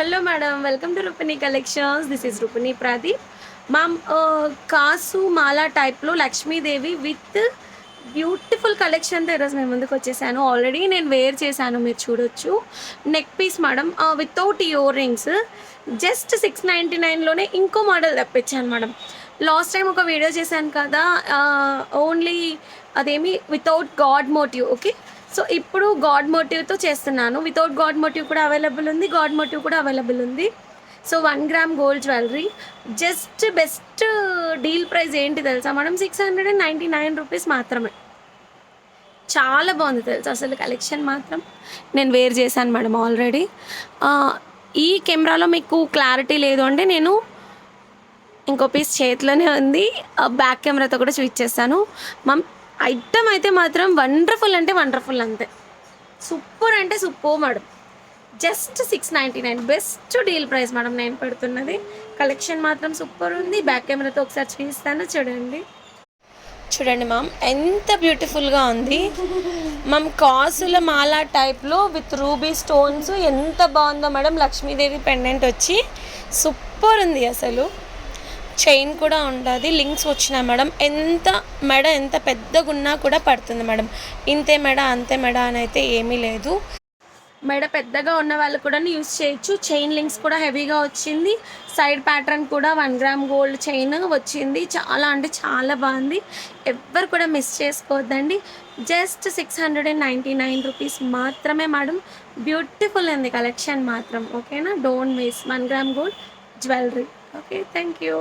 Hello, madam. Welcome to Rupini Collections. This is Rupini Pradeep. Ma'am, కాసు మాలా టైప్లో Lakshmidevi with beautiful కలెక్షన్తో ఈరోజు మేము ముందుకు వచ్చేసాను. ఆల్రెడీ నేను వేర్ చేశాను, మీరు చూడొచ్చు. Neck piece madam, without earrings, just 699లోనే ఇంకో మోడల్ తెప్పించాను మేడం. లాస్ట్ టైం ఒక వీడియో చేశాను కదా, ఓన్లీ అదేమి without god motif. Okay, so ఇప్పుడు గాడ్ మోటివ్తో చేస్తున్నాను. వితౌట్ గాడ్ మోటివ్ కూడా అవైలబుల్ ఉంది, గాడ్ మోటివ్ కూడా అవైలబుల్ ఉంది. So 1 gram gold jewellery, just best deal price ఏంటి తెలుసా మేడం? 699 రూపీస్ మాత్రమే. చాలా బాగుంది తెలుసా అసలు కలెక్షన్ మాత్రం. నేను వేర్ చేశాను మేడం ఆల్రెడీ. ఈ కెమెరాలో మీకు క్లారిటీ లేదు అంటే నేను ఇంకో పీస్ చేతిలోనే ఉంది, బ్యాక్ కెమెరాతో కూడా చూపించేస్తాను. ఐటమ్ అయితే మాత్రం వండర్ఫుల్ అంటే వండర్ఫుల్, అంతే. సూపర్ అంటే super madam. Just 699, best deal price madam నేను పెడుతున్నది. కలెక్షన్ మాత్రం సూపర్ ఉంది. బ్యాక్ కెమెరాతో ఒకసారి చూపిస్తాను, చూడండి. చూడండి మ్యామ్, ఎంత బ్యూటిఫుల్గా ఉంది. మ్యామ్ కాసుల మాల టైప్లో విత్ రూబీ స్టోన్స్, ఎంత బాగుందో మేడం. లక్ష్మీదేవి పెండెంట్ వచ్చి సూపర్ ఉంది అసలు. చైన్ కూడా ఉంటుంది, లింక్స్ వచ్చినాయి మేడం. మెడ ఎంత పెద్దగా ఉన్నా కూడా పడుతుంది మేడం. ఇంతే మెడ అంతే మెడ అని అయితే ఏమీ లేదు. మెడ పెద్దగా ఉన్న వాళ్ళు కూడా యూస్ చేయొచ్చు. చైన్ లింక్స్ కూడా హెవీగా వచ్చింది. సైడ్ ప్యాటర్న్ కూడా 1 గ్రామ్ గోల్డ్ చైన్ వచ్చింది. చాలా అంటే చాలా బాగుంది. ఎవ్వరు కూడా మిస్ చేసుకోవద్దండి. జస్ట్ 699 రూపీస్ మాత్రమే మేడం. బ్యూటిఫుల్ ఉంది కలెక్షన్ మాత్రం. ఓకేనా, don't miss. 1 gram gold jewellery. Okay, thank you.